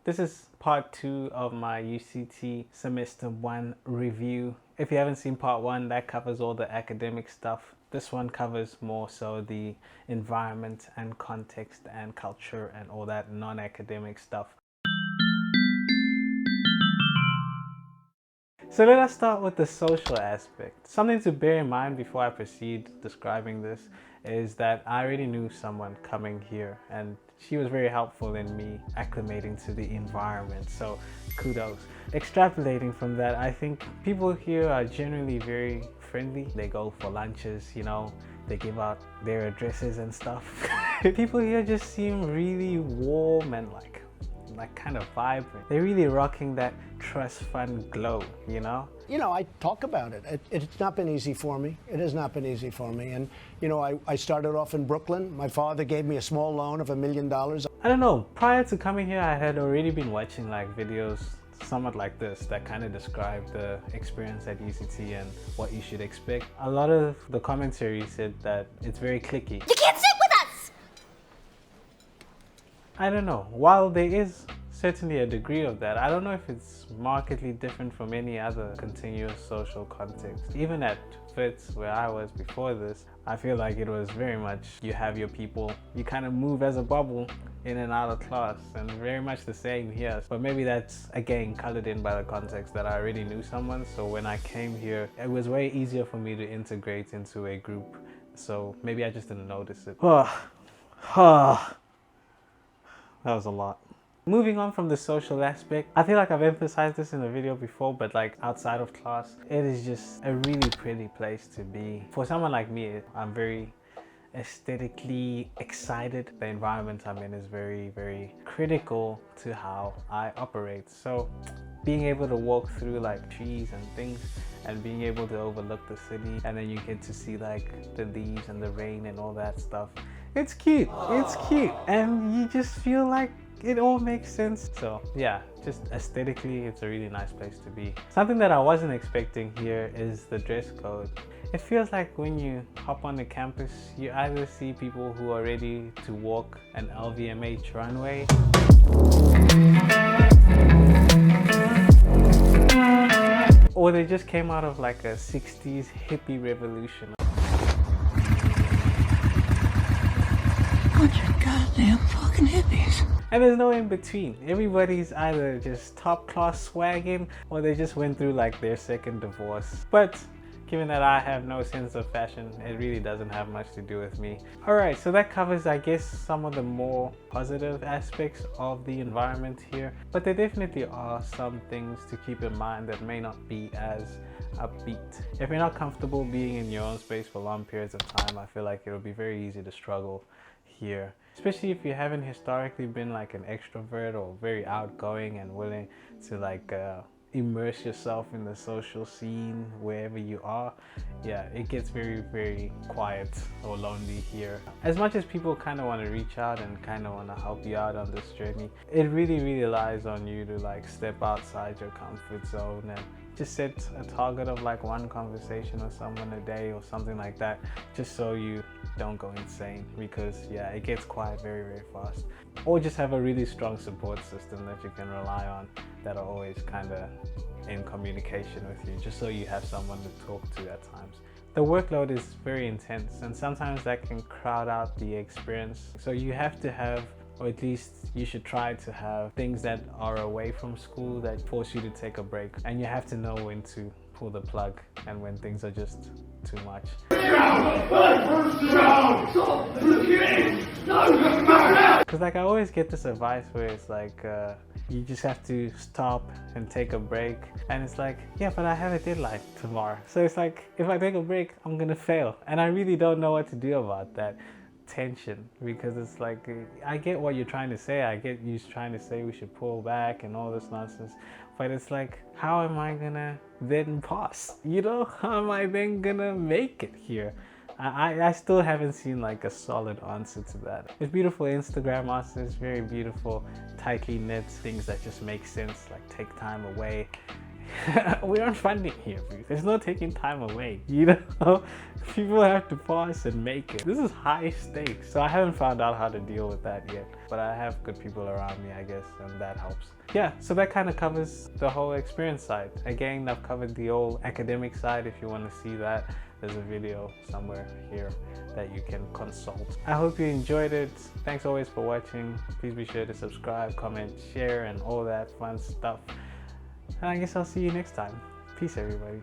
This is part 2 of my UCT semester 1 review. If you haven't seen part 1, that covers all the academic stuff. This one covers more so the environment and context and culture and all that non-academic stuff. So let us start with the social aspect. Something to bear in mind before I proceed describing this is that I already knew someone coming here and she was very helpful in me acclimating to the environment, so kudos. Extrapolating from that, I think people here are generally very friendly. They go for lunches, you know, they give out their addresses and stuff. People here just seem really warm and like kind of vibrant. They're really rocking that trust fund glow, you know? You know, I talk about it. It's not been easy for me. It has not been easy for me. And, you know, I started off in Brooklyn. My father gave me a small loan of $1 million. I don't know, prior to coming here, I had already been watching like videos somewhat like this that kind of describe the experience at UCT and what you should expect. A lot of the commentary said that it's very cliquey. You can't sit with us! I don't know. While there is certainly a degree of that, I don't know if it's markedly different from any other continuous social context. Even at FITS, where I was before this, I feel like it was very much you have your people, you kind of move as a bubble in and out of class, and very much the same here. But maybe that's again colored in by the context that I already knew someone, so when I came here, it was way easier for me to integrate into a group. So maybe I just didn't notice it. That was a lot. Moving on from the social aspect, I feel like I've emphasized this in a video before, but like outside of class, it is just a really pretty place to be. For someone like me, I'm very aesthetically excited. The environment I'm in is very, very critical to how I operate. So being able to walk through like trees and things and being able to overlook the city, and then you get to see like the leaves and the rain and all that stuff. It's cute, it's cute, and you just feel like it all makes sense. So yeah, just aesthetically, it's a really nice place to be. Something that I wasn't expecting here is the dress code. It feels like when you hop on the campus, you either see people who are ready to walk an LVMH runway, or they just came out of like a 60s hippie revolution. Bunch of goddamn fucking hippies. And there's no in between. Everybody's either just top class swagging or they just went through like their second divorce. But given that I have no sense of fashion, it really doesn't have much to do with me. Alright, so that covers, I guess, some of the more positive aspects of the environment here. But there definitely are some things to keep in mind that may not be as upbeat. If you're not comfortable being in your own space for long periods of time, I feel like it'll be very easy to struggle here, especially if you haven't historically been like an extrovert or very outgoing and willing to like immerse yourself in the social scene wherever you are. Yeah, it gets very, very quiet or lonely here. As much as people kind of want to reach out and kind of want to help you out on this journey, it really relies on you to like step outside your comfort zone and just set a target of like one conversation with someone a day or something like that, just so you don't go insane, because yeah, it gets quiet very, very fast. Or just have a really strong support system that you can rely on that are always kind of in communication with you, just so you have someone to talk to at times. The workload is very intense and sometimes that can crowd out the experience. So you have to have, or at least you should try to have, things that are away from school that force you to take a break. And you have to know when to pull the plug and when things are just too much. Because like I always get this advice where it's like, you just have to stop and take a break. And it's like, yeah, but I have a deadline tomorrow. So it's like, if I take a break, I'm gonna fail. And I really don't know what to do about that tension, because it's like, I get what you're trying to say. I get you trying to say we should pull back and all this nonsense. But it's like, how am I gonna then pass? You know, how am I then gonna make it here? I still haven't seen like a solid answer to that. There's beautiful Instagram answers, very beautiful, tightly knit things that just make sense, like take time away, we aren't funding here, please. There's no taking time away, you know? People have to pause and make it. This is high stakes, so I haven't found out how to deal with that yet. But I have good people around me, I guess, and that helps. Yeah, so that kind of covers the whole experience side. Again, I've covered the old academic side. If you want to see that, there's a video somewhere here that you can consult. I hope you enjoyed it. Thanks always for watching. Please be sure to subscribe, comment, share, and all that fun stuff. And I guess I'll see you next time. Peace, everybody.